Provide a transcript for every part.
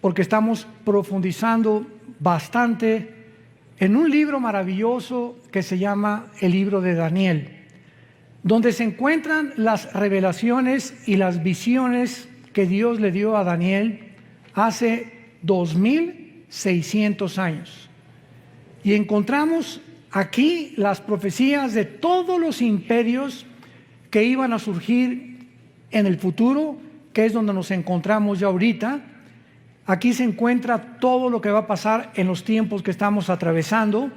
porque estamos profundizando bastante en un libro maravilloso que se llama el libro de Daniel, donde se encuentran las revelaciones y las visiones que Dios le dio a Daniel hace 2600 años. Y encontramos aquí las profecías de todos los imperios que iban a surgir en el futuro, que es donde nos encontramos ya ahorita. Aquí se encuentra todo lo que va a pasar en los tiempos que estamos atravesando,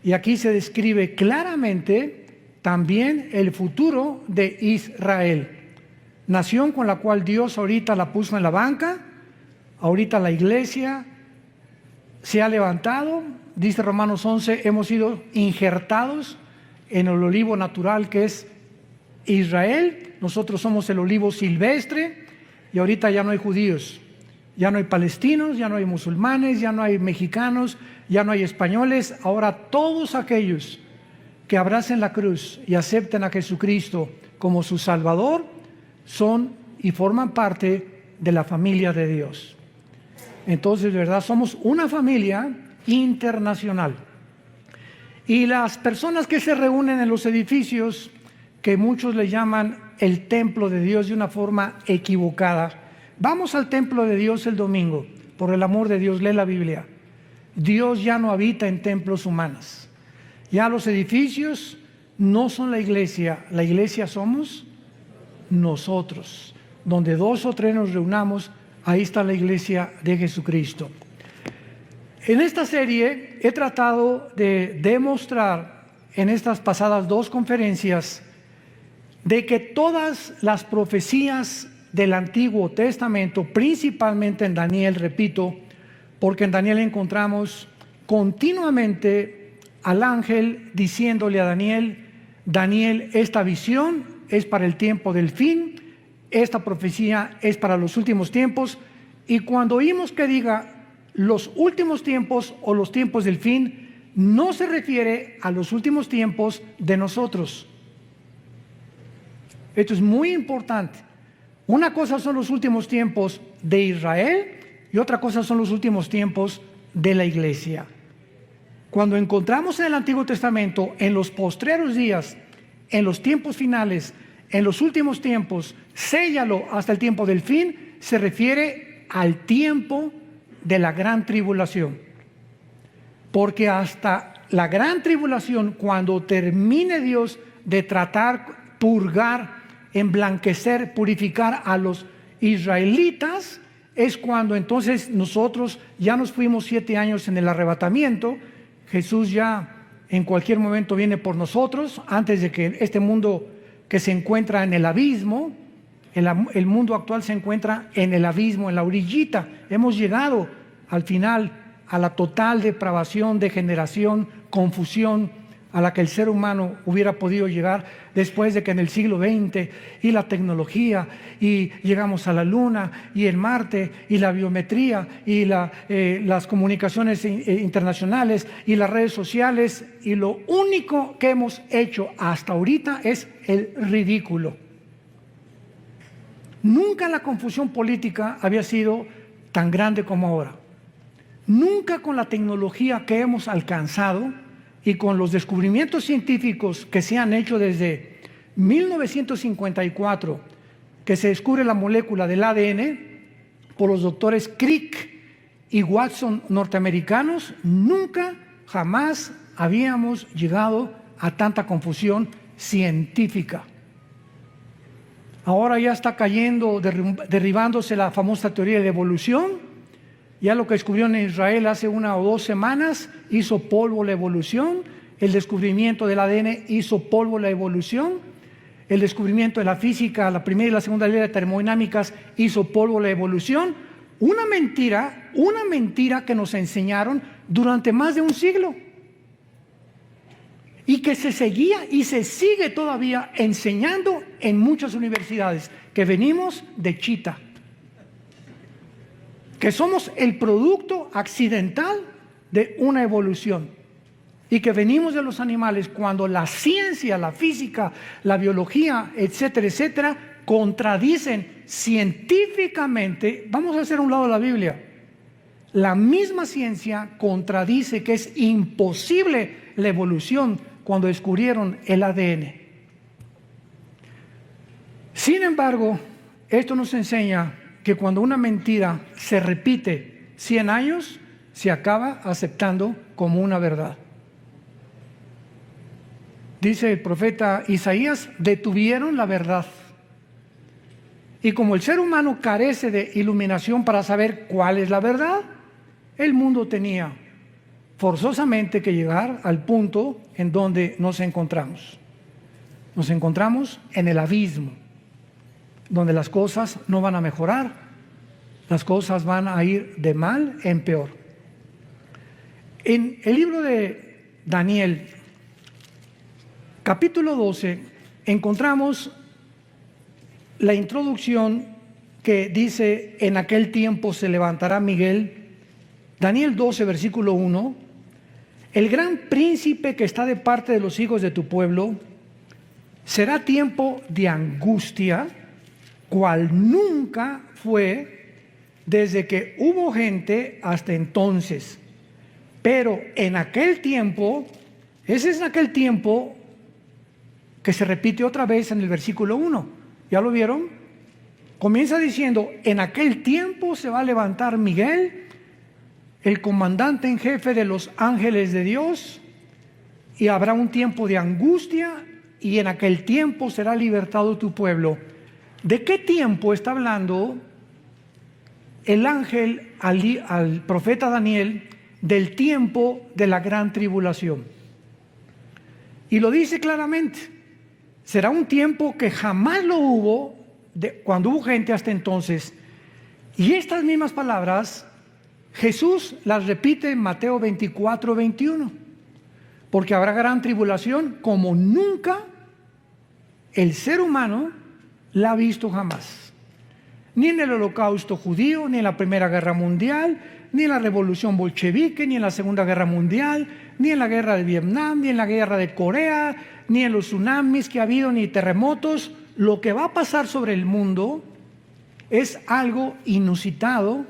y aquí se describe claramente también el futuro de Israel, nación con la cual Dios ahorita la puso en la banca. Ahorita la iglesia se ha levantado, dice Romanos 11, hemos sido injertados en el olivo natural que es Israel. Nosotros somos el olivo silvestre, y ahorita ya no hay judíos, ya no hay palestinos, ya no hay musulmanes, ya no hay mexicanos, ya no hay españoles. Ahora todos aquellos que abracen la cruz y acepten a Jesucristo como su Salvador son y forman parte de la familia de Dios. Entonces, de verdad, somos una familia internacional. Y las personas que se reúnen en los edificios, que muchos le llaman el templo de Dios de una forma equivocada. Vamos al templo de Dios el domingo, por el amor de Dios, lee la Biblia. Dios ya no habita en templos humanos. Ya los edificios no son la iglesia somos nosotros. Donde 2 o 3 nos reunamos, ahí está la iglesia de Jesucristo. En esta serie he tratado de demostrar en estas pasadas 2 conferencias de que todas las profecías del Antiguo Testamento, principalmente en Daniel, repito, porque en Daniel encontramos continuamente al ángel diciéndole a Daniel: Daniel, esta visión es para el tiempo del fin, esta profecía es para los últimos tiempos. Y cuando oímos que diga los últimos tiempos o los tiempos del fin, no se refiere a los últimos tiempos de nosotros. Esto es muy importante. Una cosa son los últimos tiempos de Israel y otra cosa son los últimos tiempos de la iglesia. Cuando encontramos en el Antiguo Testamento, en los postreros días, en los tiempos finales, en los últimos tiempos, séllalo hasta el tiempo del fin, se refiere al tiempo de la gran tribulación. Porque hasta la gran tribulación, cuando termine Dios de tratar, purgar, emblanquecer, purificar a los israelitas, es cuando entonces nosotros ya nos fuimos 7 años en el arrebatamiento. Jesús ya en cualquier momento viene por nosotros, antes de que este mundo que se encuentra en el abismo, el mundo actual se encuentra en el abismo, en la orillita. Hemos llegado al final a la total depravación, degeneración, confusión a la que el ser humano hubiera podido llegar después de que en el siglo XX y la tecnología y llegamos a la Luna y el Marte y la biometría y las comunicaciones internacionales y las redes sociales, y lo único que hemos hecho hasta ahorita es el ridículo. Nunca la confusión política había sido tan grande como ahora. Nunca con la tecnología que hemos alcanzado y con los descubrimientos científicos que se han hecho desde 1954, que se descubre la molécula del ADN por los doctores Crick y Watson norteamericanos, nunca, jamás habíamos llegado a tanta confusión científica. Ahora ya está cayendo, derribándose la famosa teoría de evolución. Ya lo que descubrieron en Israel hace 1 o 2 semanas hizo polvo la evolución. El descubrimiento del ADN hizo polvo la evolución. El descubrimiento de la física, la primera y la segunda ley de termodinámicas, hizo polvo la evolución. Una mentira que nos enseñaron durante más de un siglo. Y que se seguía y se sigue todavía enseñando en muchas universidades, que venimos de Chita, que somos el producto accidental de una evolución y que venimos de los animales, cuando la ciencia, la física, la biología, etcétera, etcétera, contradicen científicamente. Vamos a hacer a un lado la Biblia. La misma ciencia contradice que es imposible la evolución cuando descubrieron el ADN. Sin embargo, esto nos enseña que cuando una mentira se repite 100 años, se acaba aceptando como una verdad. Dice el profeta Isaías, detuvieron la verdad. Y como el ser humano carece de iluminación para saber cuál es la verdad, el mundo tenía forzosamente que llegar al punto en donde nos encontramos. Nos encontramos en el abismo, donde las cosas no van a mejorar, las cosas van a ir de mal en peor. En el libro de Daniel, capítulo 12, encontramos la introducción que dice: en aquel tiempo se levantará Miguel. Daniel 12, versículo 1, el gran príncipe que está de parte de los hijos de tu pueblo, será tiempo de angustia, cual nunca fue desde que hubo gente hasta entonces. Pero en aquel tiempo, ese es aquel tiempo que se repite otra vez en el versículo 1. ¿Ya lo vieron? Comienza diciendo: en aquel tiempo se va a levantar Miguel, el comandante en jefe de los ángeles de Dios, y habrá un tiempo de angustia, y en aquel tiempo será libertado tu pueblo. ¿De qué tiempo está hablando el ángel al profeta Daniel? Del tiempo de la gran tribulación. Y lo dice claramente: será un tiempo que jamás lo hubo cuando hubo gente hasta entonces. Y estas mismas palabras Jesús las repite en Mateo 24, 21. Porque habrá gran tribulación como nunca el ser humano la ha visto jamás. Ni en el Holocausto judío, ni en la Primera Guerra Mundial, ni en la Revolución Bolchevique, ni en la Segunda Guerra Mundial, ni en la Guerra de Vietnam, ni en la Guerra de Corea, ni en los tsunamis que ha habido, ni terremotos. Lo que va a pasar sobre el mundo es algo inusitado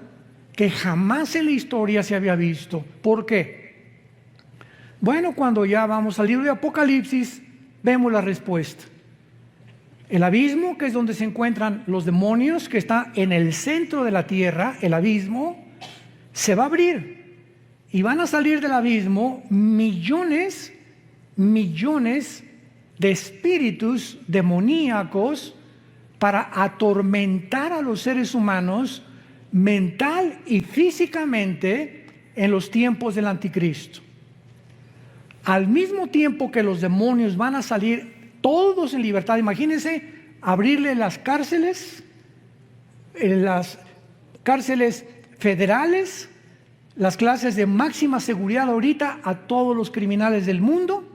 que jamás en la historia se había visto. ¿Por qué? Bueno, cuando ya vamos al libro de Apocalipsis, vemos la respuesta. El abismo, que es donde se encuentran los demonios, que está en el centro de la tierra, el abismo, se va a abrir. Y van a salir del abismo millones de espíritus demoníacos para atormentar a los seres humanos mental y físicamente en los tiempos del anticristo. Al mismo tiempo que los demonios van a salir todos en libertad, imagínense abrirle las cárceles federales, las clases de máxima seguridad ahorita a todos los criminales del mundo.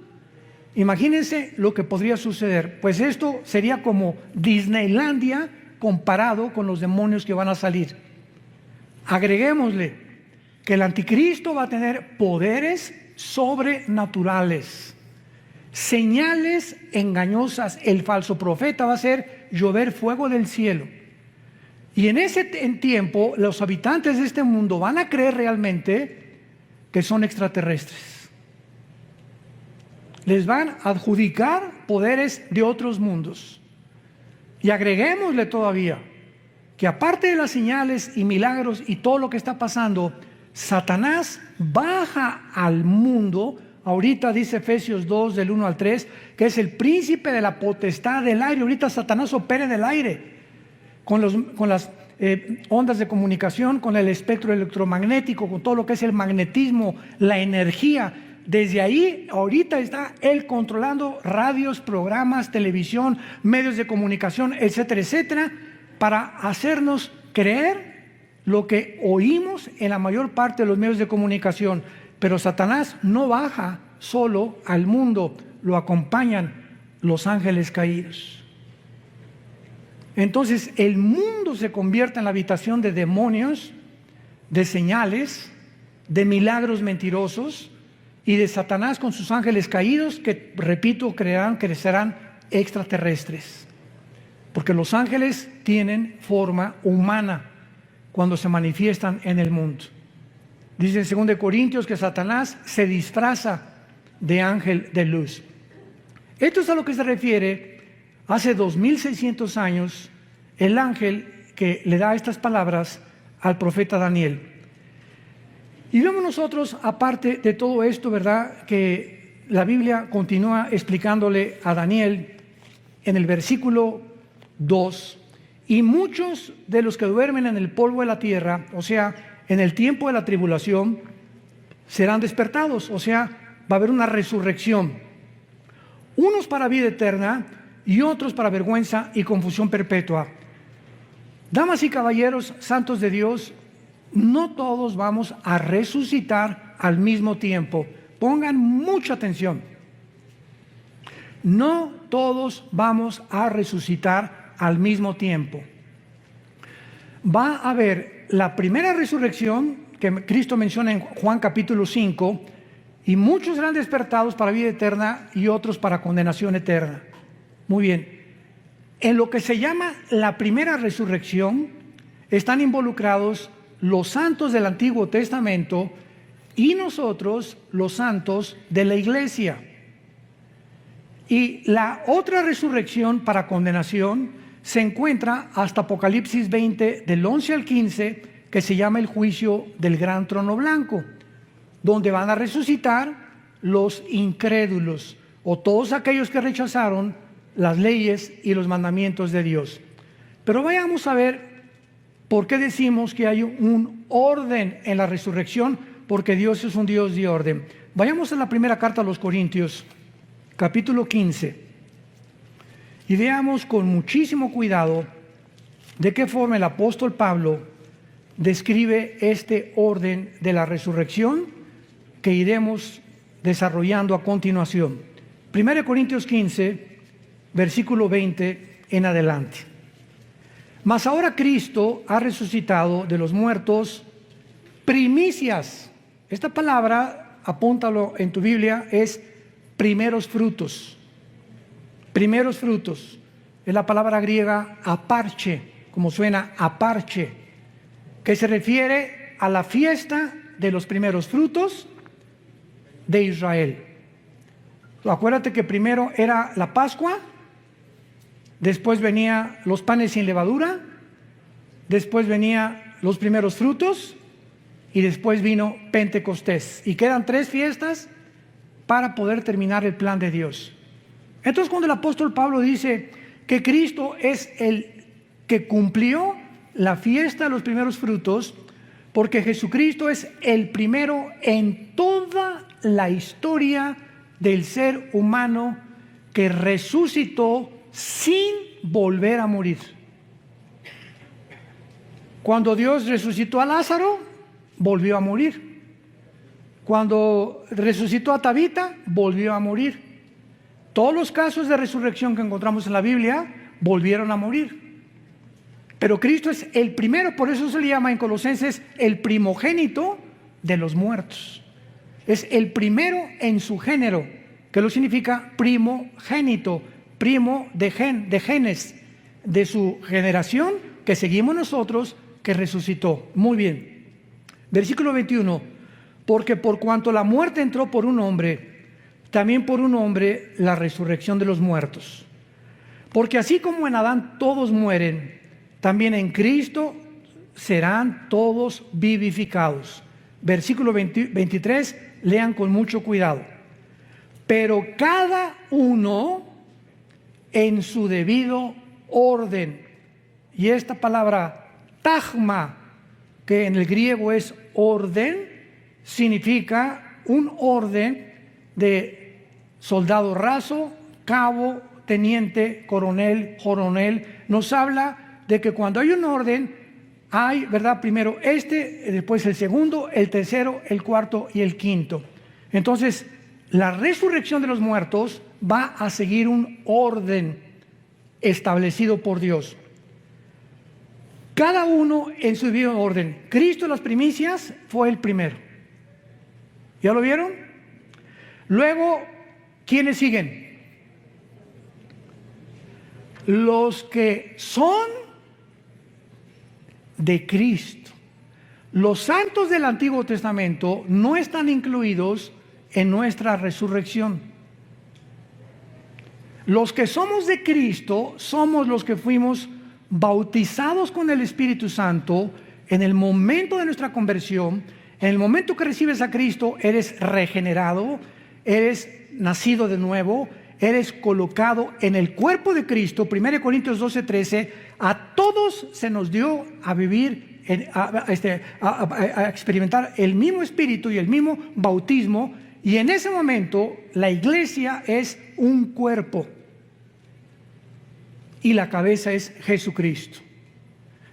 Imagínense lo que podría suceder. Pues esto sería como Disneylandia comparado con los demonios que van a salir. Agreguémosle que el anticristo va a tener poderes sobrenaturales, señales engañosas. El falso profeta va a hacer llover fuego del cielo. Y en ese tiempo los habitantes de este mundo van a creer realmente que son extraterrestres. Les van a adjudicar poderes de otros mundos. Y agreguémosle todavía que aparte de las señales y milagros y todo lo que está pasando, Satanás baja al mundo. Ahorita dice Efesios 2 del 1 al 3 que es el príncipe de la potestad del aire. Ahorita Satanás opera en el aire con las ondas de comunicación, con el espectro electromagnético, con todo lo que es el magnetismo, la energía. Desde ahí ahorita está él controlando radios, programas, televisión, medios de comunicación, etcétera, etcétera, para hacernos creer lo que oímos en la mayor parte de los medios de comunicación. Pero Satanás no baja solo al mundo, lo acompañan los ángeles caídos. Entonces el mundo se convierte en la habitación de demonios, de señales, de milagros mentirosos y de Satanás con sus ángeles caídos que, repito, crecerán extraterrestres. Porque los ángeles tienen forma humana cuando se manifiestan en el mundo. Dice en 2 Corintios que Satanás se disfraza de ángel de luz. Esto es a lo que se refiere hace 2600 años el ángel que le da estas palabras al profeta Daniel. Y vemos nosotros, aparte de todo esto, ¿verdad?, que la Biblia continúa explicándole a Daniel en el versículo 2, y muchos de los que duermen en el polvo de la tierra, o sea, en el tiempo de la tribulación, serán despertados, o sea, va a haber una resurrección. Unos para vida eterna y otros para vergüenza y confusión perpetua. Damas y caballeros, santos de Dios, no todos vamos a resucitar al mismo tiempo. Pongan mucha atención. No todos vamos a resucitar al mismo tiempo. Va a haber la primera resurrección que Cristo menciona en Juan capítulo 5, y muchos serán despertados para vida eterna y otros para condenación eterna. Muy bien. En lo que se llama la primera resurrección están involucrados los santos del Antiguo Testamento y nosotros, los santos de la iglesia. Y la otra resurrección para condenación se encuentra hasta Apocalipsis 20, del 11 al 15, que se llama el juicio del gran trono blanco, donde van a resucitar los incrédulos o todos aquellos que rechazaron las leyes y los mandamientos de Dios. Pero vayamos a ver por qué decimos que hay un orden en la resurrección, porque Dios es un Dios de orden. Vayamos a la primera carta a los Corintios, capítulo 15, y veamos con muchísimo cuidado de qué forma el apóstol Pablo describe este orden de la resurrección que iremos desarrollando a continuación. 1 Corintios 15, versículo 20 en adelante. Mas ahora Cristo ha resucitado de los muertos, primicias. Esta palabra, apúntalo en tu Biblia, es primeros frutos. Primeros frutos. Es la palabra griega aparche, como suena aparche, que se refiere a la fiesta de los primeros frutos de Israel. Acuérdate que primero era la Pascua, después venía los panes sin levadura, después venía los primeros frutos y después vino Pentecostés. Y quedan 3 fiestas para poder terminar el plan de Dios. Entonces, cuando el apóstol Pablo dice que Cristo es el que cumplió la fiesta de los primeros frutos, porque Jesucristo es el primero en toda la historia del ser humano que resucitó sin volver a morir. Cuando Dios resucitó a Lázaro, volvió a morir. Cuando resucitó a Tabita, volvió a morir. Todos los casos de resurrección que encontramos en la Biblia volvieron a morir. Pero Cristo es el primero, por eso se le llama en Colosenses el primogénito de los muertos. Es el primero en su género, que lo significa primogénito, primo de genes, de su generación que seguimos nosotros, que resucitó. Muy bien. Versículo 21. Porque por cuanto la muerte entró por un hombre, también por un hombre la resurrección de los muertos. Porque así como en Adán todos mueren, también en Cristo serán todos vivificados. Versículo 23, lean con mucho cuidado. Pero cada uno en su debido orden. Y esta palabra tagma, que en el griego es orden, significa un orden de soldado raso, cabo, teniente, coronel, nos habla de que cuando hay un orden, hay, ¿verdad? Primero después el segundo, el tercero, el cuarto y el quinto. Entonces, la resurrección de los muertos va a seguir un orden establecido por Dios. Cada uno en su debido orden. Cristo en las primicias fue el primero. ¿Ya lo vieron? Luego, ¿quiénes siguen? Los que son de Cristo. Los santos del Antiguo Testamento no están incluidos en nuestra resurrección. Los que somos de Cristo somos los que fuimos bautizados con el Espíritu Santo en el momento de nuestra conversión. En el momento que recibes a Cristo, eres regenerado, eres nacido de nuevo, eres colocado en el cuerpo de Cristo. 1 Corintios 12:13, a todos se nos dio a vivir, a experimentar el mismo Espíritu y el mismo bautismo, y en ese momento la iglesia es un cuerpo y la cabeza es Jesucristo.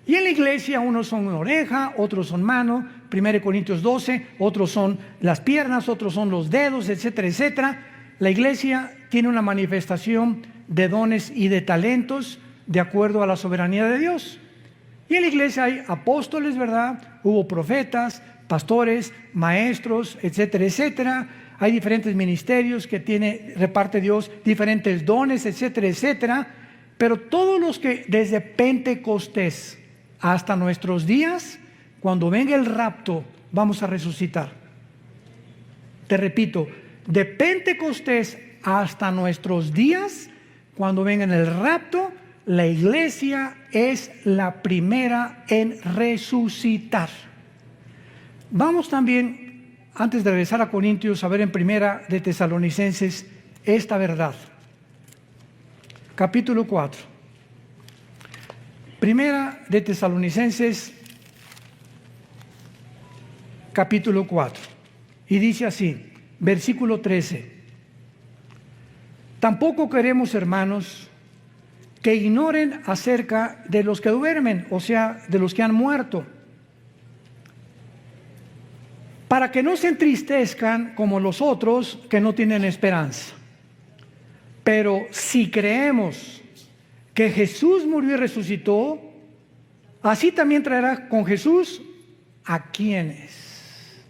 Y en la iglesia unos son una oreja, otros son mano, 1 Corintios 12, otros son las piernas, otros son los dedos, etcétera, etcétera. La iglesia tiene una manifestación de dones y de talentos de acuerdo a la soberanía de Dios. Y en la iglesia hay apóstoles, ¿verdad? Hubo profetas, pastores, maestros, etcétera, etcétera. Hay diferentes ministerios que reparte Dios, diferentes dones, etcétera, etcétera. Pero todos los que desde Pentecostés hasta nuestros días, cuando venga el rapto, vamos a resucitar. Te repito, de Pentecostés hasta nuestros días, cuando venga el rapto, la iglesia es la primera en resucitar. Vamos también, antes de regresar a Corintios, a ver en Primera de Tesalonicenses esta verdad. Capítulo 4. Primera de Tesalonicenses, capítulo 4. Y dice así, versículo 13. Tampoco queremos, hermanos, que ignoren acerca de los que duermen, o sea, de los que han muerto, para que no se entristezcan como los otros que no tienen esperanza. Pero si creemos que Jesús murió y resucitó, así también traerá con Jesús ¿a quiénes?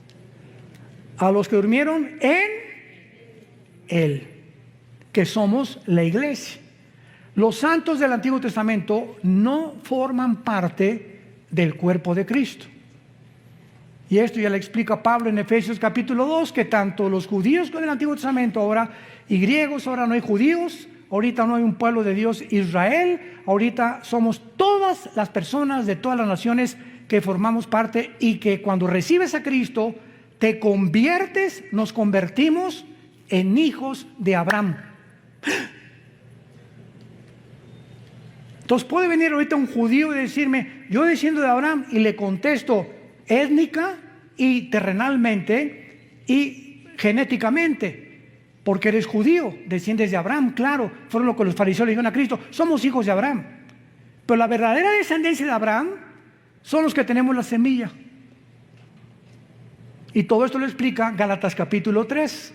A los que durmieron en Él, que somos la iglesia. Los santos del Antiguo Testamento no forman parte del cuerpo de Cristo. Y esto ya le explica Pablo en Efesios capítulo 2, que tanto los judíos con el Antiguo Testamento ahora y griegos, ahora no hay judíos, ahorita no hay un pueblo de Dios, Israel, ahorita somos todas las personas de todas las naciones que formamos parte, y que cuando recibes a Cristo te conviertes, nos convertimos en hijos de Abraham. Entonces puede venir ahorita un judío y decirme, yo desciendo de Abraham, y le contesto étnica y terrenalmente y genéticamente, porque eres judío, desciendes de Abraham, claro, fueron lo que los fariseos le dijeron a Cristo, somos hijos de Abraham. Pero la verdadera descendencia de Abraham son los que tenemos la semilla. Y todo esto lo explica Gálatas capítulo 3.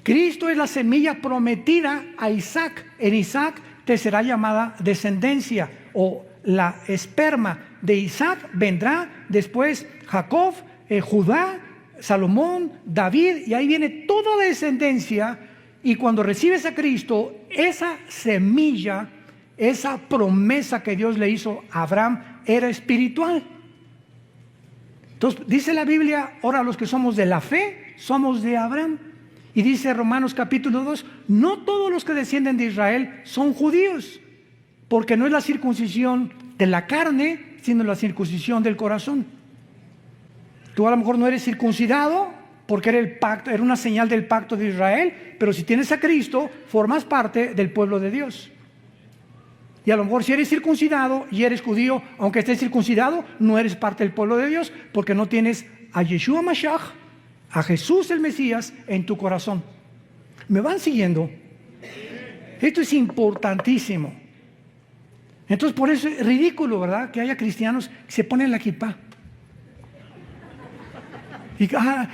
Cristo es la semilla prometida a Isaac. En Isaac te será llamada descendencia, o la esperma de Isaac vendrá después Jacob, Judá, Salomón, David, y ahí viene toda la descendencia. Y cuando recibes a Cristo, esa semilla, esa promesa que Dios le hizo a Abraham era espiritual. Entonces dice la Biblia, ahora los que somos de la fe somos de Abraham. Y dice Romanos capítulo 2, no todos los que descienden de Israel son judíos, porque no es la circuncisión de la carne, sino la circuncisión del corazón. Tú a lo mejor no eres circuncidado porque era el pacto, era una señal del pacto de Israel, pero si tienes a Cristo, formas parte del pueblo de Dios. Y a lo mejor si eres circuncidado y eres judío, aunque estés circuncidado, no eres parte del pueblo de Dios, porque no tienes a Yeshua Mashiach, a Jesús el Mesías, en tu corazón. ¿Me van siguiendo? Esto es importantísimo. Entonces por eso es ridículo, ¿verdad?, que haya cristianos que se ponen la kipá. Y a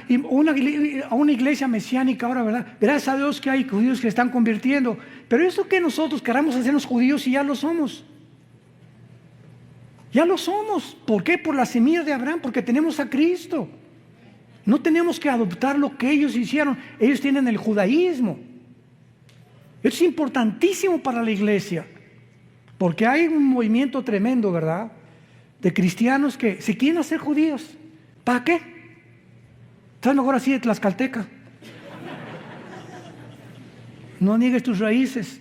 una iglesia mesiánica ahora, ¿verdad? Gracias a Dios que hay judíos que se están convirtiendo. Pero eso que nosotros queramos hacernos judíos, y ya lo somos. Ya lo somos. ¿Por qué? Por la semilla de Abraham, porque tenemos a Cristo. No tenemos que adoptar lo que ellos hicieron. Ellos tienen el judaísmo. Esto es importantísimo para la iglesia, porque hay un movimiento tremendo, ¿verdad?, de cristianos que se quieren hacer judíos. ¿Para qué? Estás mejor así de tlaxcalteca. No niegues tus raíces.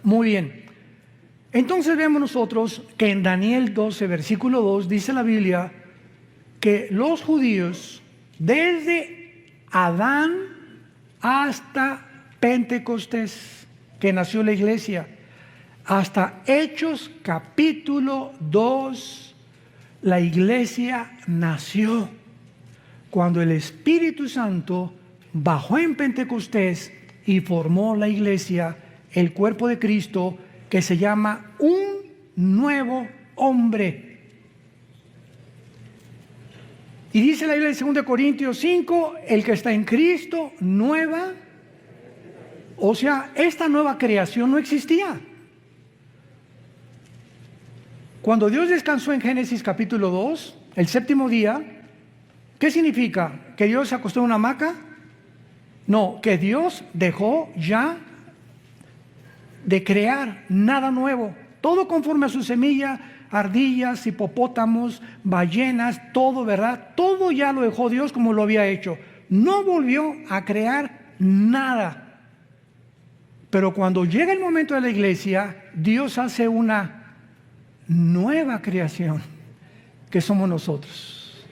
Muy bien. Entonces vemos nosotros que en Daniel 12, versículo 2, dice la Biblia que los judíos, desde Adán hasta Pentecostés, que nació la iglesia, hasta Hechos capítulo 2, la iglesia nació cuando el Espíritu Santo bajó en Pentecostés y formó la iglesia, el cuerpo de Cristo, que se llama un nuevo hombre. Y dice la Biblia en 2 Corintios 5, el que está en Cristo, nueva. O sea, esta nueva creación no existía. Cuando Dios descansó en Génesis capítulo 2, el séptimo día, ¿qué significa? ¿Que Dios se acostó en una hamaca? No, que Dios dejó ya de crear nada nuevo, todo conforme a su semilla, ardillas, hipopótamos, ballenas, todo, ¿verdad? Todo ya lo dejó Dios como lo había hecho. No volvió a crear nada. Pero cuando llega el momento de la iglesia, Dios hace una nueva creación, que somos nosotros.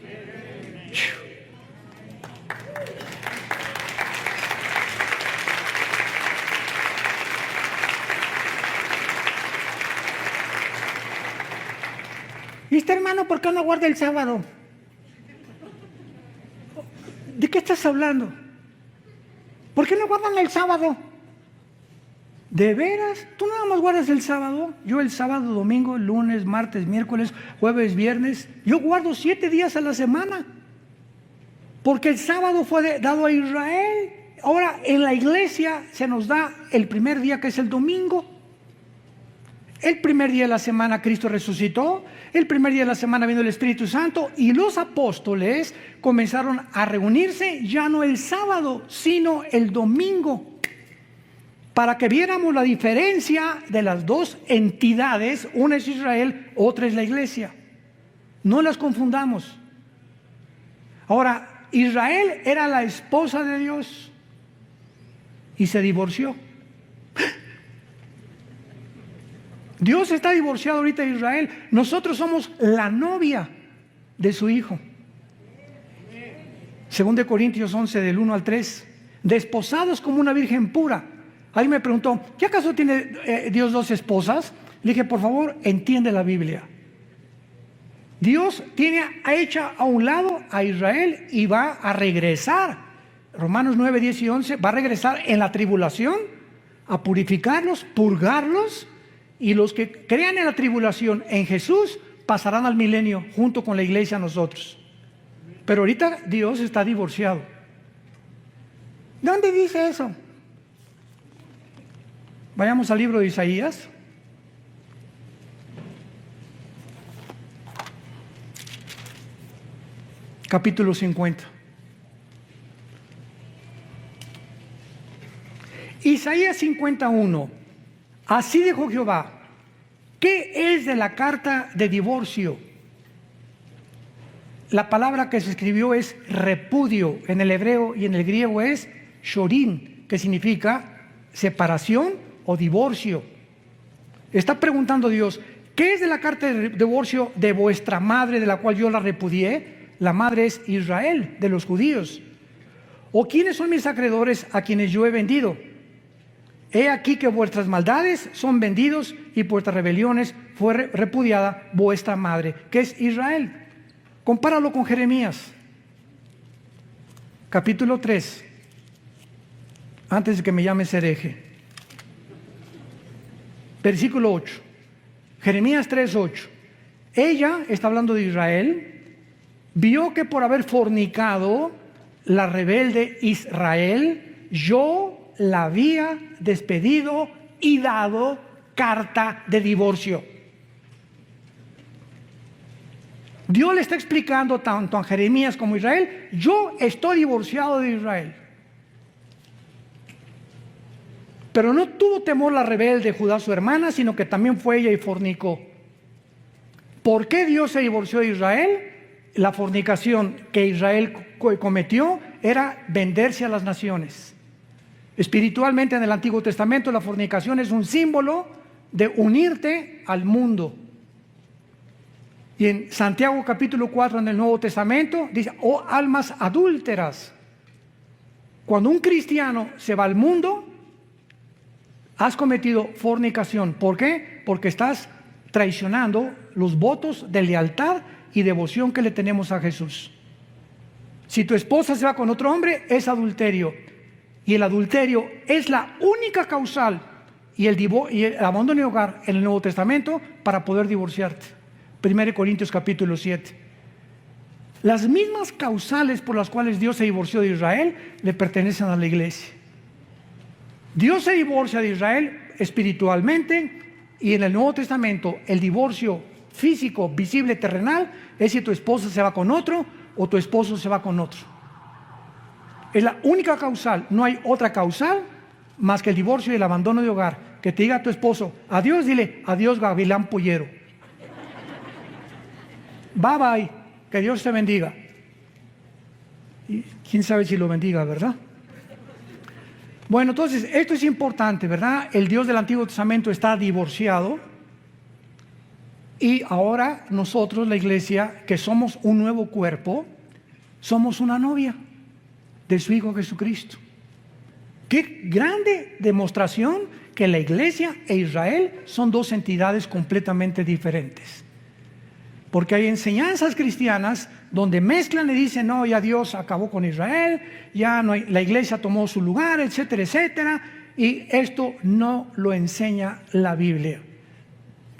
¿Y este hermano por qué no guarda el sábado? ¿De qué estás hablando? ¿Por qué no guardan el sábado? ¿De veras? ¿Tú nada más guardas el sábado? Yo el sábado, domingo, lunes, martes, miércoles, jueves, viernes. Yo guardo 7 días a la semana. Porque el sábado fue dado a Israel. Ahora en la iglesia se nos da el primer día, que es el domingo. El primer día de la semana Cristo resucitó, el primer día de la semana vino el Espíritu Santo y los apóstoles comenzaron a reunirse ya no el sábado, sino el domingo, para que viéramos la diferencia de las dos entidades, una es Israel, otra es la iglesia. No las confundamos. Ahora, Israel era la esposa de Dios y se divorció. Dios está divorciado ahorita de Israel. Nosotros somos la novia de su hijo. 2 Corintios 11, del 1 al 3. Desposados como una virgen pura. Alguien me preguntó, ¿qué acaso tiene Dios 2 esposas? Le dije, por favor, entiende la Biblia. Dios tiene hecha a un lado a Israel y va a regresar. Romanos 9, 10 y 11, va a regresar en la tribulación a purificarlos, purgarlos. Y los que crean en la tribulación en Jesús pasarán al milenio junto con la iglesia nosotros. Pero ahorita Dios está divorciado. ¿Dónde dice eso? Vayamos al libro de Isaías. Capítulo 50. Isaías 51. Así dijo Jehová, ¿qué es de la carta de divorcio? La palabra que se escribió es repudio en el hebreo y en el griego es shorin, que significa separación o divorcio. Está preguntando Dios, ¿qué es de la carta de divorcio de vuestra madre, de la cual yo la repudié? La madre es Israel, de los judíos. ¿O quiénes son mis acreedores a quienes yo he vendido? He aquí que vuestras maldades son vendidos y por vuestras rebeliones fue repudiada vuestra madre, que es Israel. Compáralo con Jeremías, capítulo 3, antes de que me llames hereje. Versículo 8. Jeremías 3, 8. Ella, está hablando de Israel, vio que por haber fornicado la rebelde Israel, yo la había despedido y dado carta de divorcio. Dios le está explicando tanto a Jeremías como a Israel, yo estoy divorciado de Israel. Pero no tuvo temor la rebelde Judá, su hermana, sino que también fue ella y fornicó. ¿Por qué Dios se divorció de Israel? La fornicación que Israel cometió era venderse a las naciones. Espiritualmente, en el Antiguo Testamento, la fornicación es un símbolo de unirte al mundo. Y en Santiago capítulo 4 en el Nuevo Testamento dice: oh almas adúlteras. Cuando un cristiano se va al mundo, has cometido fornicación. ¿Por qué? Porque estás traicionando los votos de lealtad y devoción que le tenemos a Jesús. Si tu esposa se va con otro hombre, es adulterio. Y el adulterio es la única causal y el abandono de hogar en el Nuevo Testamento para poder divorciarte. 1 Corintios capítulo 7. Las mismas causales por las cuales Dios se divorció de Israel le pertenecen a la iglesia. Dios se divorcia de Israel espiritualmente, y en el Nuevo Testamento el divorcio físico, visible, terrenal, es si tu esposa se va con otro o tu esposo se va con otro. Es la única causal, no hay otra causal más que el divorcio y el abandono de hogar. Que te diga a tu esposo: adiós, dile: adiós, gavilán pollero. Bye bye, que Dios te bendiga. Y quién sabe si lo bendiga, ¿verdad? Bueno, entonces, esto es importante, ¿verdad? El Dios del Antiguo Testamento está divorciado, y ahora nosotros, la iglesia, que somos un nuevo cuerpo, somos una novia de su Hijo Jesucristo. Qué grande demostración que la iglesia e Israel son dos entidades completamente diferentes. Porque hay enseñanzas cristianas donde mezclan y dicen: no, ya Dios acabó con Israel, ya no hay, la iglesia tomó su lugar, etcétera, etcétera. Y esto no lo enseña la Biblia.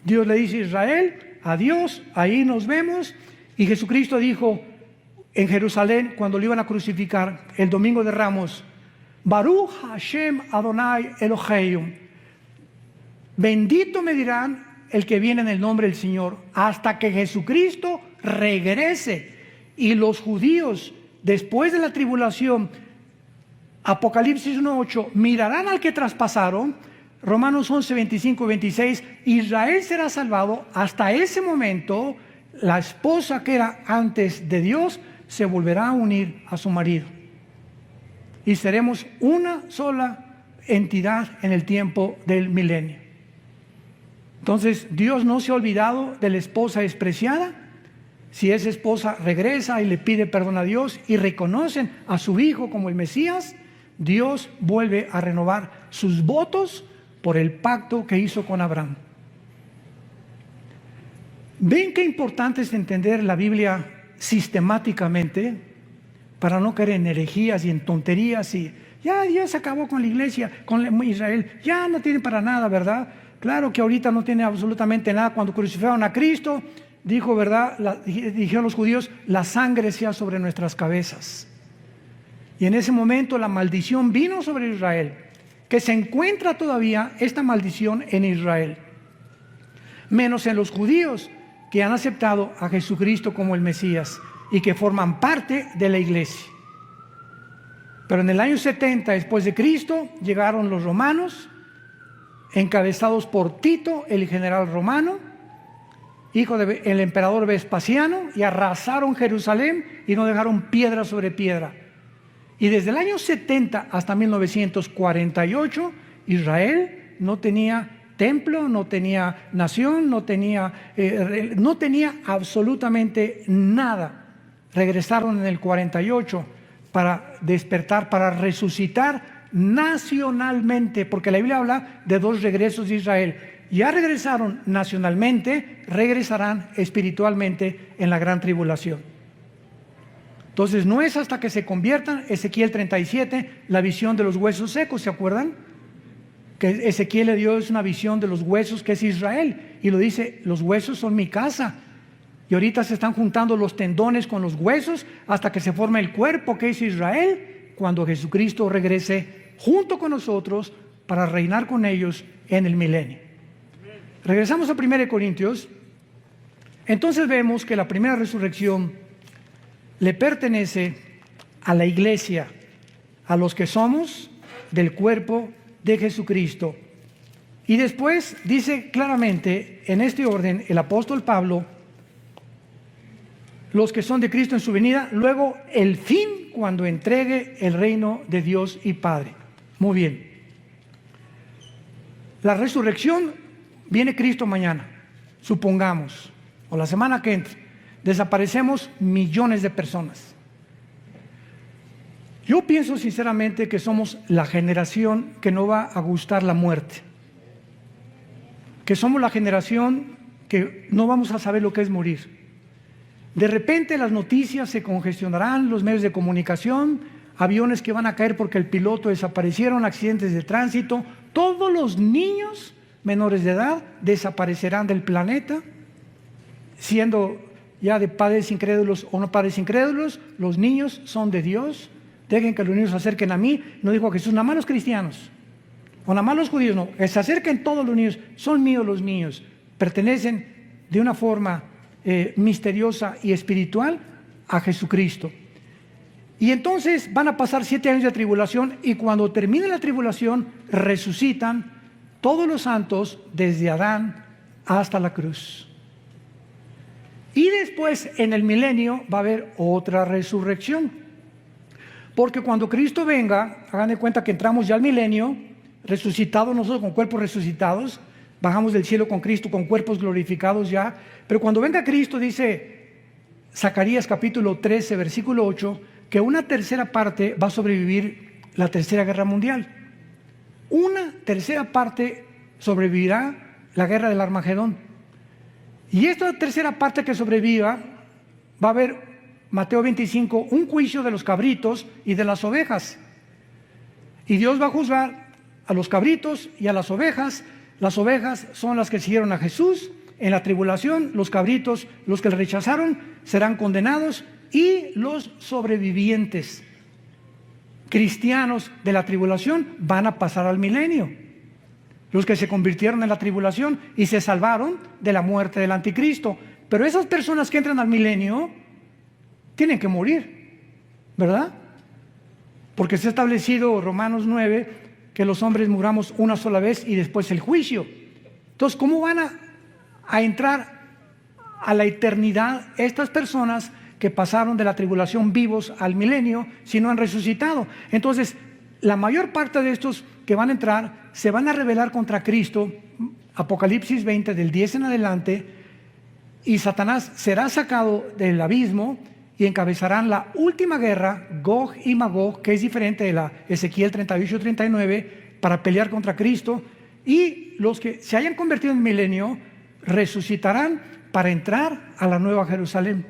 Dios le dice a Israel: adiós, ahí nos vemos. Y Jesucristo dijo en Jerusalén, cuando lo iban a crucificar el domingo de Ramos: Baruch Hashem Adonai Eloheinu. Bendito me dirán el que viene en el nombre del Señor, hasta que Jesucristo regrese. Y los judíos, después de la tribulación, Apocalipsis 1:8, mirarán al que traspasaron. Romanos 11, 25 y 26, Israel será salvado. Hasta ese momento, la esposa que era antes de Dios se volverá a unir a su marido. Y seremos una sola entidad en el tiempo del milenio. Entonces, Dios no se ha olvidado de la esposa despreciada. Si esa esposa regresa y le pide perdón a Dios y reconocen a su hijo como el Mesías, Dios vuelve a renovar sus votos por el pacto que hizo con Abraham. ¿Ven qué importante es entender la Biblia sistemáticamente para no caer en herejías y en tonterías? Y ya Dios acabó con la iglesia, con Israel, ya no tiene para nada, ¿verdad? Claro que ahorita no tiene absolutamente nada. Cuando crucificaron a Cristo, dijo, ¿verdad? Dijeron los judíos: la sangre sea sobre nuestras cabezas. Y en ese momento la maldición vino sobre Israel, que se encuentra todavía esta maldición en Israel, menos en los judíos que han aceptado a Jesucristo como el Mesías y que forman parte de la iglesia. Pero en el año 70 después de Cristo llegaron los romanos, encabezados por Tito, el general romano, hijo del emperador Vespasiano, y arrasaron Jerusalén y no dejaron piedra sobre piedra. Y desde el año 70 hasta 1948, Israel no tenía templo, no tenía nación, no tenía absolutamente nada. Regresaron en el 48 para despertar, para resucitar nacionalmente, porque la Biblia habla de dos regresos de Israel. Ya regresaron nacionalmente, regresarán espiritualmente en la gran tribulación. Entonces no es hasta que se conviertan. Ezequiel 37, la visión de los huesos secos, ¿se acuerdan? Que Ezequiel le dio es una visión de los huesos, que es Israel, y lo dice: los huesos son mi casa. Y ahorita se están juntando los tendones con los huesos hasta que se forme el cuerpo, que es Israel, cuando Jesucristo regrese junto con nosotros para reinar con ellos en el milenio. Regresamos a 1 Corintios. Entonces vemos que la primera resurrección le pertenece a la iglesia, a los que somos del cuerpo de Jesucristo. Y después dice claramente, en este orden, el apóstol Pablo, los que son de Cristo en su venida, luego el fin cuando entregue el reino de Dios y Padre. Muy bien. La resurrección, viene Cristo mañana, supongamos, o la semana que entre, desaparecemos millones de personas. Yo pienso sinceramente que somos la generación que no va a gustar la muerte, que somos la generación que no vamos a saber lo que es morir. De repente las noticias se congestionarán, los medios de comunicación, aviones que van a caer porque el piloto desaparecieron, accidentes de tránsito, todos los niños menores de edad desaparecerán del planeta, siendo ya de padres incrédulos o no padres incrédulos. Los niños son de Dios, dejen que los niños se acerquen a mí. No dijo Jesús, nada más los cristianos, o nada más los judíos, no, que se acerquen todos los niños, son míos los niños, pertenecen de una forma misteriosa y espiritual a Jesucristo. Y entonces van a pasar 7 años de tribulación, y cuando termine la tribulación resucitan todos los santos desde Adán hasta la cruz. Y después en el milenio va a haber otra resurrección, porque cuando Cristo venga, hagan de cuenta que entramos ya al milenio, resucitados nosotros con cuerpos resucitados, bajamos del cielo con Cristo con cuerpos glorificados ya, pero cuando venga Cristo, dice Zacarías capítulo 13 versículo 8, que una tercera parte va a sobrevivir la tercera guerra mundial. Una tercera parte sobrevivirá la guerra del Armagedón. Y esta tercera parte que sobreviva, va a haber, Mateo 25, un juicio de los cabritos y de las ovejas. Y Dios va a juzgar a los cabritos y a las ovejas. Las ovejas son las que siguieron a Jesús en la tribulación, los cabritos, los que le rechazaron, serán condenados, y los sobrevivientes cristianos de la tribulación van a pasar al milenio. Los que se convirtieron en la tribulación y se salvaron de la muerte del anticristo. Pero esas personas que entran al milenio tienen que morir, ¿verdad? Porque se ha establecido Romanos 9 que los hombres muramos una sola vez y después el juicio. Entonces, ¿cómo van a entrar a la eternidad estas personas que pasaron de la tribulación vivos al milenio si no han resucitado? Entonces, la mayor parte de estos que van a entrar se van a rebelar contra Cristo, Apocalipsis 20 del 10 en adelante, y Satanás será sacado del abismo y encabezarán la última guerra, Gog y Magog, que es diferente de la Ezequiel 38-39, para pelear contra Cristo, y los que se hayan convertido en milenio resucitarán para entrar a la Nueva Jerusalén.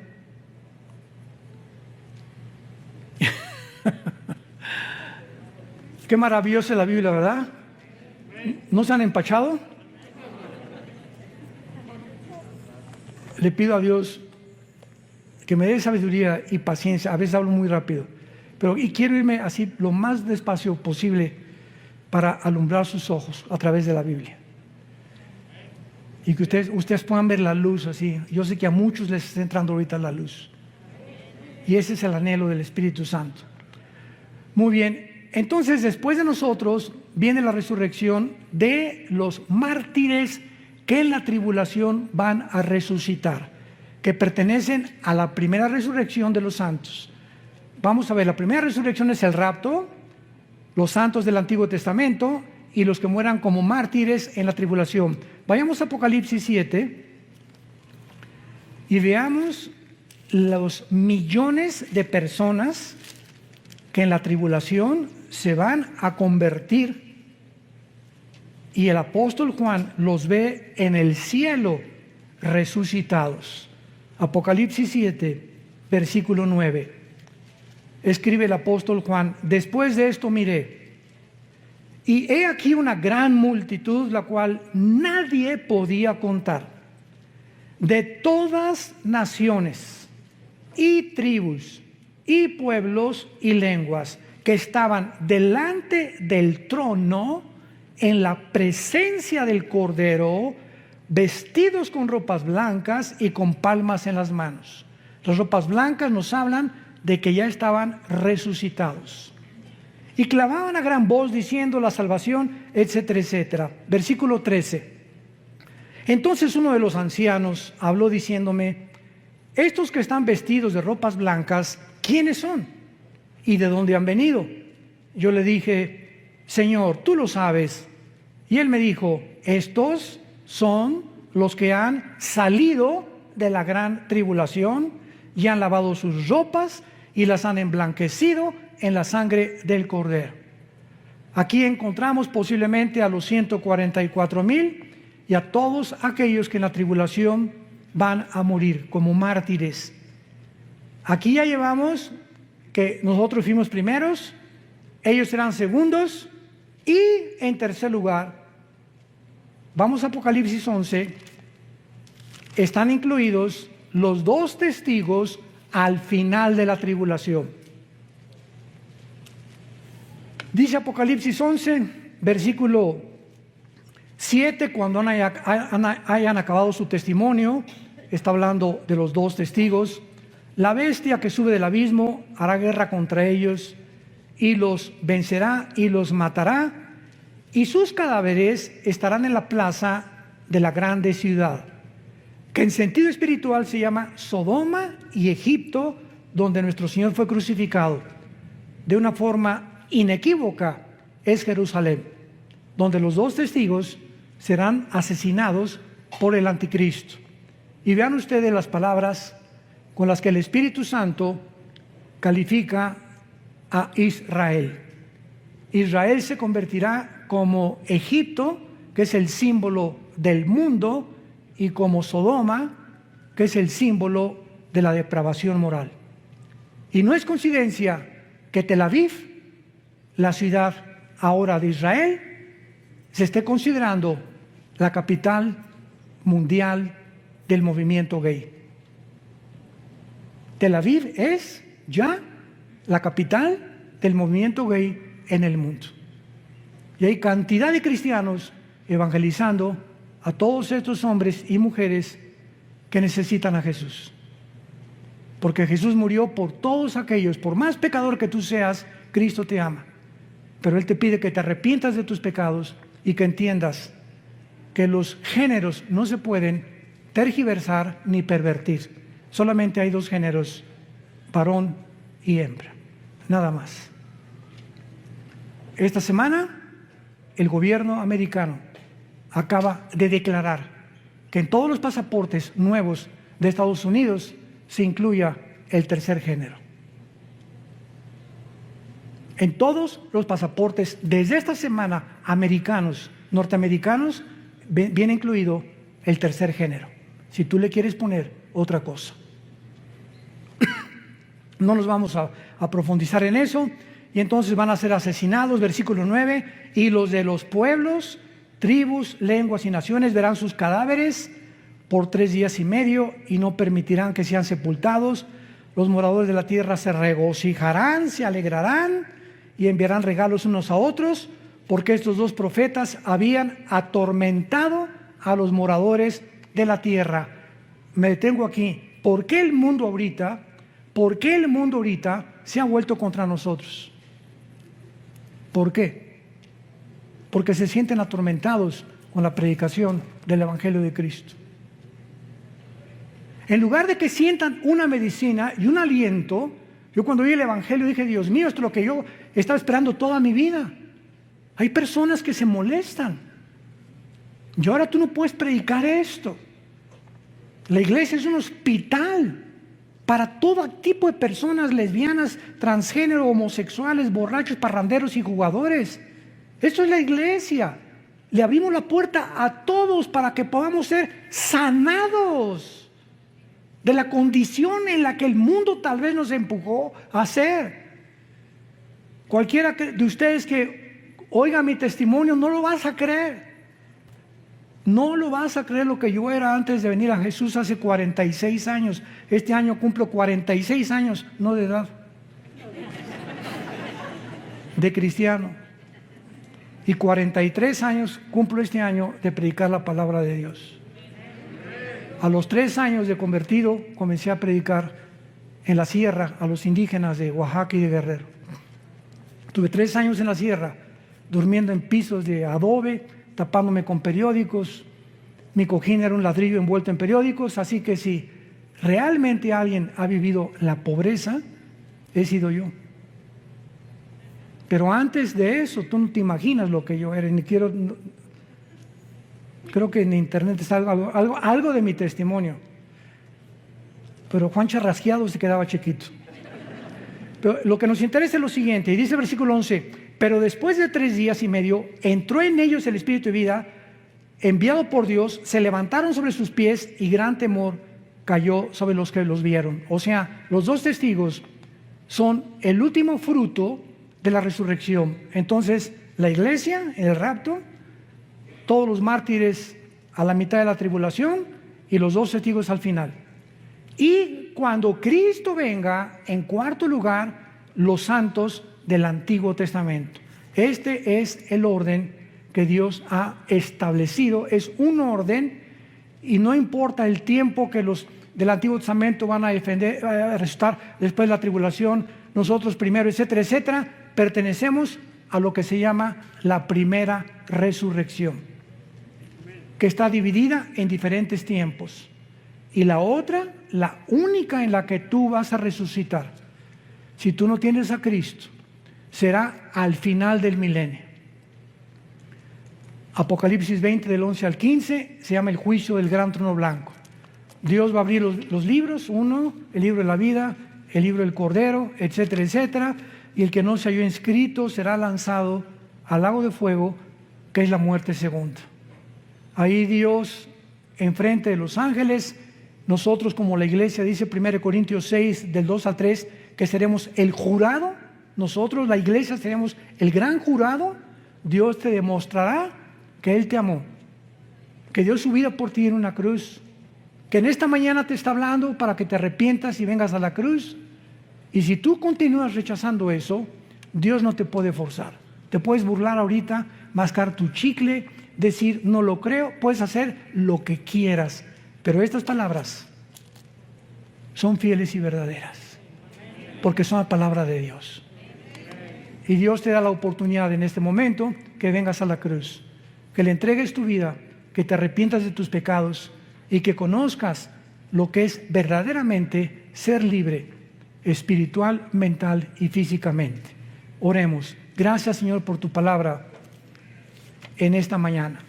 Qué maravillosa es la Biblia, ¿verdad? ¿No se han empachado? Le pido a Dios que me dé sabiduría y paciencia. A veces hablo muy rápido, pero quiero irme así lo más despacio posible para alumbrar sus ojos a través de la Biblia. Y que ustedes puedan ver la luz así. Yo sé que a muchos les está entrando ahorita la luz. Y ese es el anhelo del Espíritu Santo. Muy bien. Entonces, después de nosotros viene la resurrección de los mártires que en la tribulación van a resucitar, que pertenecen a la primera resurrección de los santos. Vamos a ver, la primera resurrección es el rapto, los santos del Antiguo Testamento y los que mueran como mártires en la tribulación. Vayamos a Apocalipsis 7 y veamos los millones de personas que en la tribulación se van a convertir, y el apóstol Juan los ve en el cielo resucitados. Apocalipsis 7, versículo 9. Escribe el apóstol Juan: después de esto miré, y he aquí una gran multitud, la cual nadie podía contar, de todas naciones y tribus y pueblos y lenguas, que estaban delante del trono en la presencia del Cordero, vestidos con ropas blancas y con palmas en las manos. Las ropas blancas nos hablan de que ya estaban resucitados. Y clamaban a gran voz diciendo: la salvación, etcétera, etcétera. Versículo 13. Entonces uno de los ancianos habló diciéndome: estos que están vestidos de ropas blancas, ¿quiénes son? ¿Y de dónde han venido? Yo le dije, Señor, tú lo sabes. Y él me dijo, estos son los que han salido de la gran tribulación y han lavado sus ropas y las han emblanquecido en la sangre del Cordero. Aquí encontramos posiblemente a los 144,000 y a todos aquellos que en la tribulación van a morir como mártires. Aquí ya llevamos que nosotros fuimos primeros, ellos serán segundos y en tercer lugar, vamos a Apocalipsis 11, están incluidos los 2 testigos al final de la tribulación. Dice Apocalipsis 11, versículo 7, cuando hayan acabado su testimonio, está hablando de los 2 testigos, la bestia que sube del abismo hará guerra contra ellos y los vencerá y los matará, y sus cadáveres estarán en la plaza de la grande ciudad, que en sentido espiritual se llama Sodoma y Egipto, donde nuestro Señor fue crucificado. De una forma inequívoca es Jerusalén, donde los 2 testigos serán asesinados por el anticristo. Y vean ustedes las palabras con las que el Espíritu Santo califica a Israel. Israel se convertirá como Egipto, que es el símbolo del mundo, y como Sodoma, que es el símbolo de la depravación moral. Y no es coincidencia que Tel Aviv, la ciudad ahora de Israel, se esté considerando la capital mundial del movimiento gay. Tel Aviv es ya la capital del movimiento gay en el mundo. Y hay cantidad de cristianos evangelizando a todos estos hombres y mujeres que necesitan a Jesús. Porque Jesús murió por todos aquellos, por más pecador que tú seas, Cristo te ama. Pero Él te pide que te arrepientas de tus pecados y que entiendas que los géneros no se pueden tergiversar ni pervertir. Solamente hay 2 géneros, varón y hembra, nada más. Esta semana el gobierno americano acaba de declarar que en todos los pasaportes nuevos de Estados Unidos se incluya el tercer género. En todos los pasaportes desde esta semana americanos, norteamericanos, viene incluido el tercer género, si tú le quieres poner otra cosa. No nos vamos a profundizar en eso. Y entonces van a ser asesinados, versículo 9, y los de los pueblos, tribus, lenguas y naciones verán sus cadáveres por 3 días y medio y no permitirán que sean sepultados. Los moradores de la tierra se regocijarán, se alegrarán y enviarán regalos unos a otros, porque estos 2 profetas habían atormentado a los moradores de la tierra. Me detengo aquí. ¿Por qué el mundo ahorita se ha vuelto contra nosotros? ¿Por qué? Porque se sienten atormentados con la predicación del Evangelio de Cristo. En lugar de que sientan una medicina y un aliento, yo cuando oí el Evangelio dije, Dios mío, esto es lo que yo estaba esperando toda mi vida. Hay personas que se molestan. Y ahora tú no puedes predicar esto. La iglesia es un hospital para todo tipo de personas, lesbianas, transgénero, homosexuales, borrachos, parranderos y jugadores. Esto es la iglesia. Le abrimos la puerta a todos para que podamos ser sanados de la condición en la que el mundo tal vez nos empujó a ser. Cualquiera de ustedes que oiga mi testimonio no lo vas a creer. No lo vas a creer lo que yo era antes de venir a Jesús hace 46 años. Este año cumplo 46 años, no de edad, de cristiano. Y 43 años cumplo este año de predicar la palabra de Dios. A los 3 años de convertido comencé a predicar en la sierra a los indígenas de Oaxaca y de Guerrero. Tuve 3 años en la sierra, durmiendo en pisos de adobe, tapándome con periódicos. Mi cojín era un ladrillo envuelto en periódicos, así que si realmente alguien ha vivido la pobreza, he sido yo. Pero antes de eso, tú no te imaginas lo que yo era. Ni quiero, creo que en internet está algo de mi testimonio. Pero Juan Charrasqueado se quedaba chiquito. Pero lo que nos interesa es lo siguiente, y dice el versículo 11, pero después de 3 días y medio, entró en ellos el Espíritu de vida, enviado por Dios, se levantaron sobre sus pies y gran temor cayó sobre los que los vieron. O sea, los 2 testigos son el último fruto de la resurrección. Entonces, la iglesia en el rapto, todos los mártires a la mitad de la tribulación y los 2 testigos al final. Y cuando Cristo venga, en cuarto lugar, los santos del Antiguo Testamento. Este es el orden que Dios ha establecido. Es un orden y no importa el tiempo que los del Antiguo Testamento van a resucitar después de la tribulación, nosotros primero, etcétera, etcétera, pertenecemos a lo que se llama la primera resurrección, que está dividida en diferentes tiempos. Y la otra, la única en la que tú vas a resucitar, si tú no tienes a Cristo, será al final del milenio. Apocalipsis 20 del 11 al 15 se llama el juicio del gran trono blanco. Dios va a abrir los libros, uno, el libro de la vida, el libro del Cordero, etcétera, etcétera, y el que no se halló inscrito será lanzado al lago de fuego, que es la muerte segunda. Ahí Dios, enfrente de los ángeles, nosotros como la iglesia, dice 1 Corintios 6 del 2 al 3, que seremos el jurado, nosotros la iglesia seremos el gran jurado. Dios te demostrará que Él te amó, que dio su vida por ti en una cruz, que en esta mañana te está hablando para que te arrepientas y vengas a la cruz. Y si tú continúas rechazando eso, Dios no te puede forzar. Te puedes burlar ahorita, mascar tu chicle, decir no lo creo, puedes hacer lo que quieras, pero estas palabras son fieles y verdaderas, porque son la palabra de Dios. Y Dios te da la oportunidad en este momento que vengas a la cruz, que le entregues tu vida, que te arrepientas de tus pecados y que conozcas lo que es verdaderamente ser libre, espiritual, mental y físicamente. Oremos. Gracias, Señor, por tu palabra en esta mañana.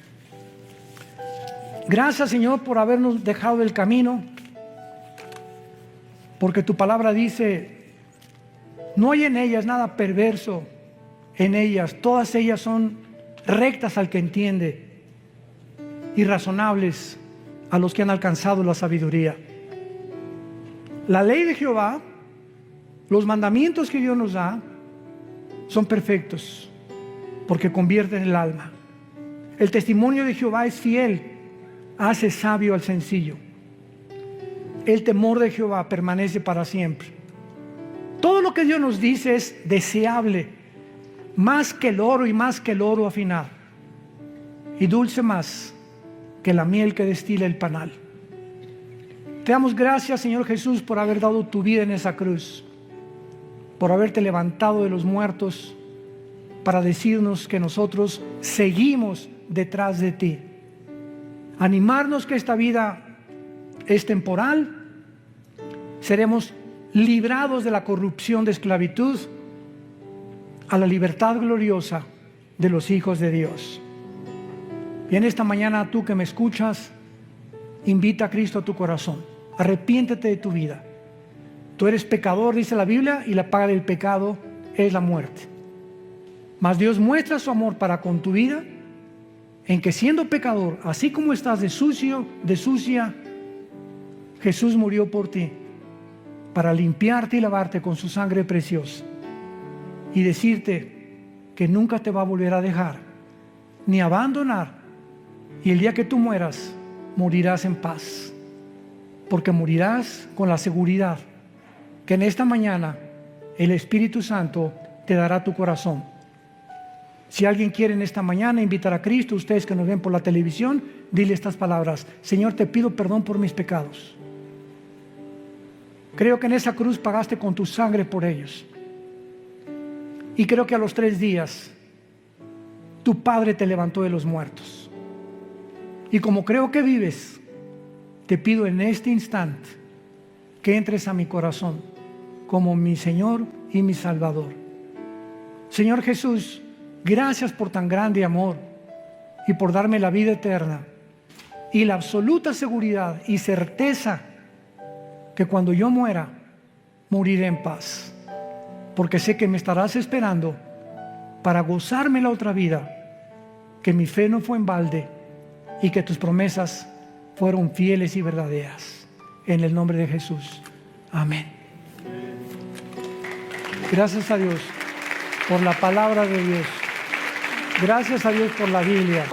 Gracias, Señor, por habernos dejado del camino, porque tu palabra dice, no hay en ellas nada perverso, en ellas, todas ellas son rectas al que entiende y razonables a los que han alcanzado la sabiduría. La ley de Jehová, los mandamientos que Dios nos da, son perfectos, porque convierten el alma. El testimonio de Jehová es fiel, hace sabio al sencillo. El temor de Jehová permanece para siempre. Todo lo que Dios nos dice es deseable, más que el oro y más que el oro afinado, y dulce más que la miel que destila el panal. Te damos gracias, Señor Jesús, por haber dado tu vida en esa cruz, por haberte levantado de los muertos para decirnos que nosotros seguimos detrás de ti. Animarnos que esta vida es temporal, seremos librados de la corrupción de esclavitud a la libertad gloriosa de los hijos de Dios. Y en esta mañana, tú que me escuchas, invita a Cristo a tu corazón. Arrepiéntete de tu vida. Tú eres pecador, dice la Biblia, y la paga del pecado es la muerte. Mas Dios muestra su amor para con tu vida en que, siendo pecador, así como estás de sucio, de sucia, Jesús murió por ti para limpiarte y lavarte con su sangre preciosa y decirte que nunca te va a volver a dejar ni abandonar, y el día que tú mueras morirás en paz, porque morirás con la seguridad que en esta mañana el Espíritu Santo te dará tu corazón. Si alguien quiere en esta mañana invitar a Cristo, ustedes que nos ven por la televisión, dile estas palabras: Señor, te pido perdón por mis pecados. Creo que en esa cruz pagaste con tu sangre por ellos. Y creo que a los 3 días tu Padre te levantó de los muertos. Y como creo que vives, te pido en este instante que entres a mi corazón como mi Señor y mi Salvador. Señor Jesús, gracias por tan grande amor y por darme la vida eterna y la absoluta seguridad y certeza que cuando yo muera, moriré en paz, porque sé que me estarás esperando para gozarme la otra vida, que mi fe no fue en balde y que tus promesas fueron fieles y verdaderas. En el nombre de Jesús. Amén. Gracias a Dios por la palabra de Dios. Gracias a Dios por la Biblia.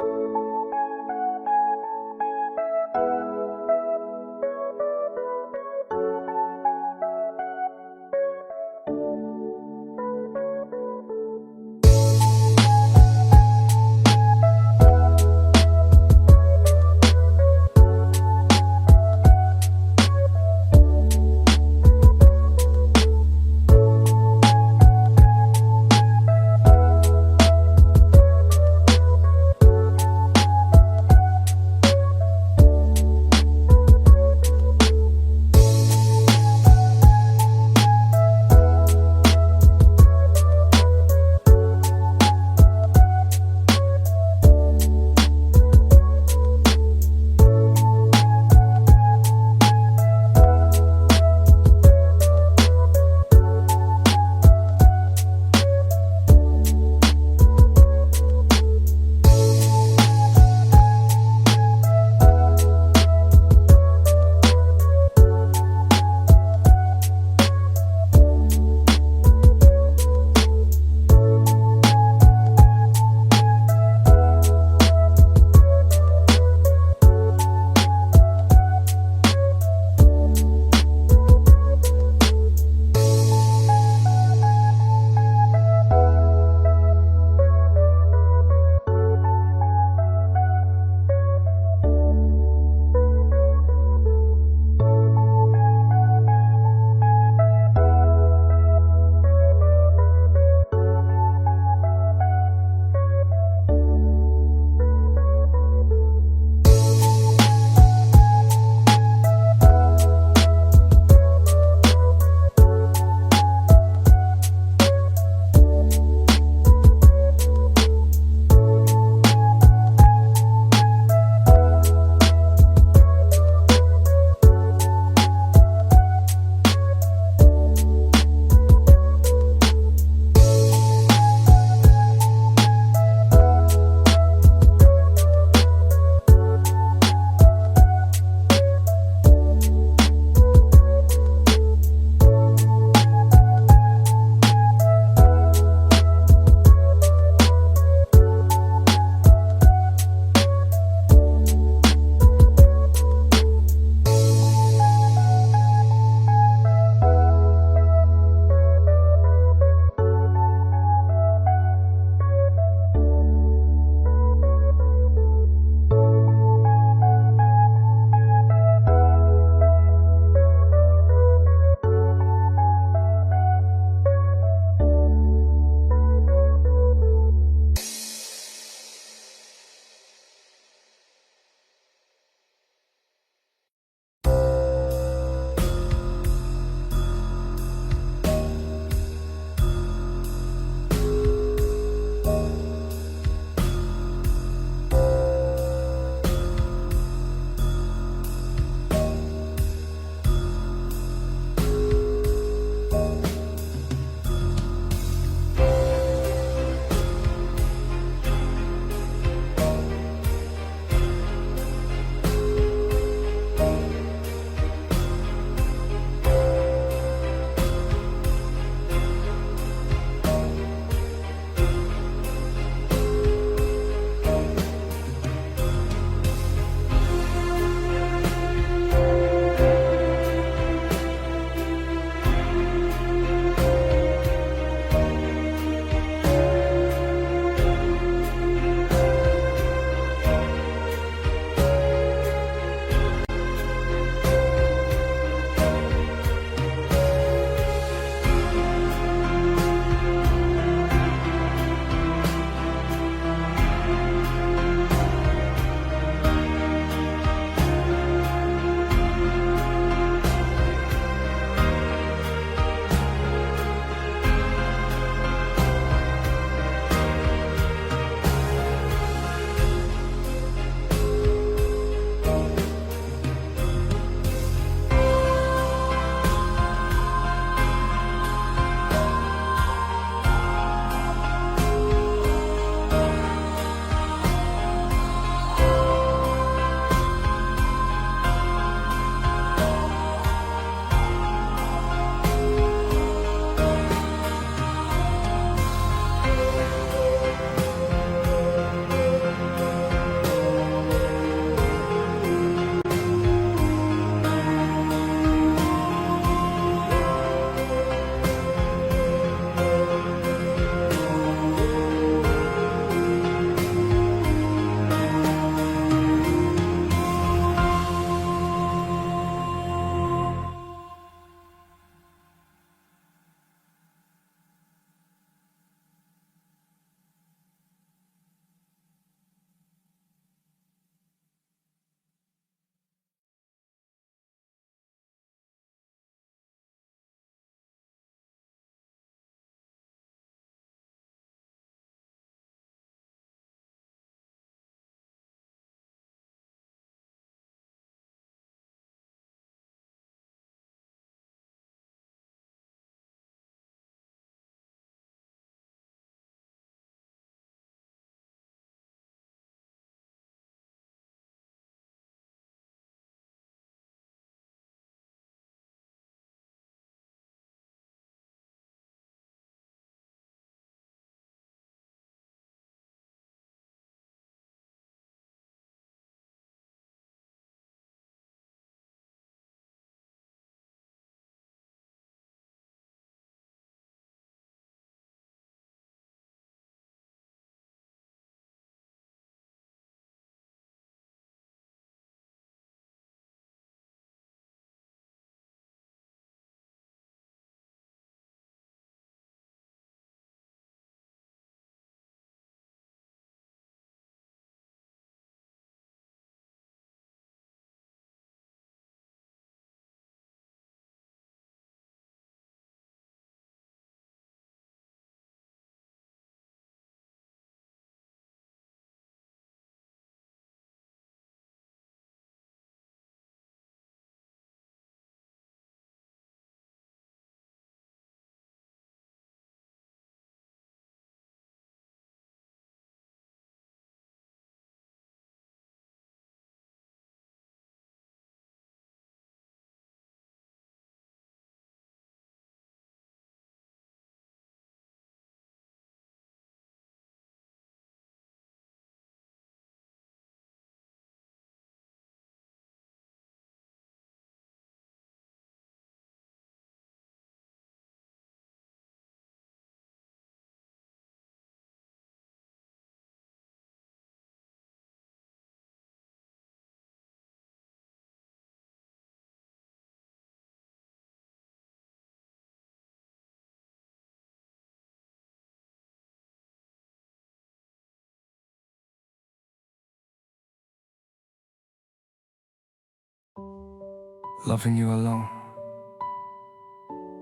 Loving you alone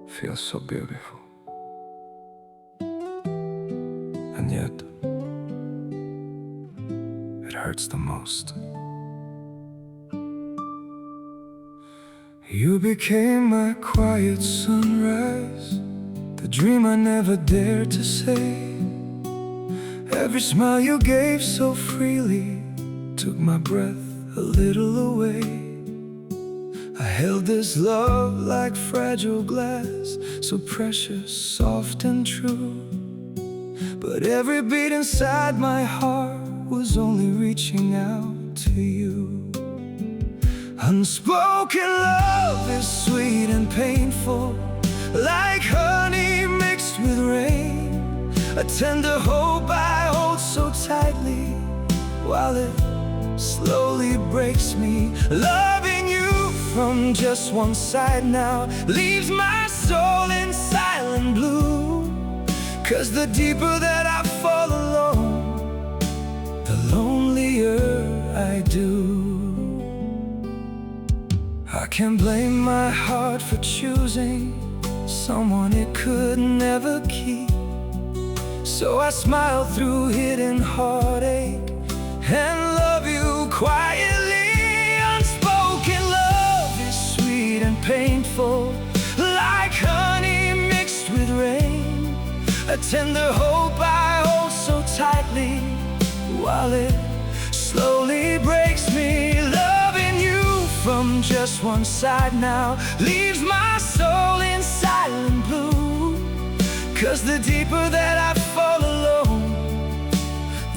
feels so beautiful, and yet it hurts the most. You became my quiet sunrise, the dream I never dared to say. Every smile you gave so freely took my breath a little away. I held this love like fragile glass, so precious, soft and true. But every beat inside my heart was only reaching out to you. Unspoken love is sweet and painful, like honey mixed with rain. A tender hope I hold so tightly, while it slowly breaks me. Loving you from just one side now leaves my soul in silent blue. 'Cause the deeper that I fall alone, the lonelier I do. I can't blame my heart for choosing someone it could never keep. So I smile through hidden heartache and love you quietly. Unspoken love is sweet and painful, like honey mixed with rain. A tender hope I hold so tightly, while it slowly breaks me. Loving you from just one side now leaves my soul in silent blue. 'Cause the deeper that I fall alone,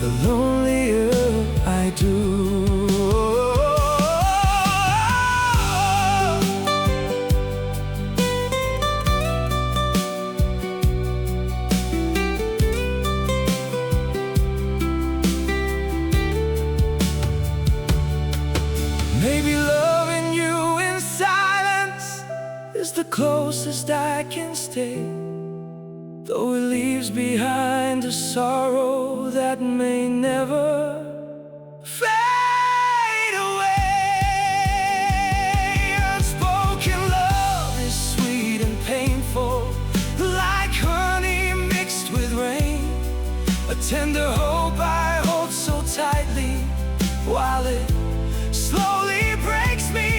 the lonelier I do. Maybe loving you in silence is the closest I can stay, though it leaves behind a sorrow that may never fade away. Unspoken love is sweet and painful, like honey mixed with rain. A tender hope I hold so tightly, while it slowly breaks me.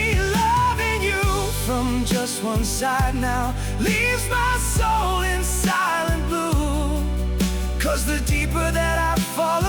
Loving you from just one side now leaves my soul in silent blue. 'Cause the deeper that I fall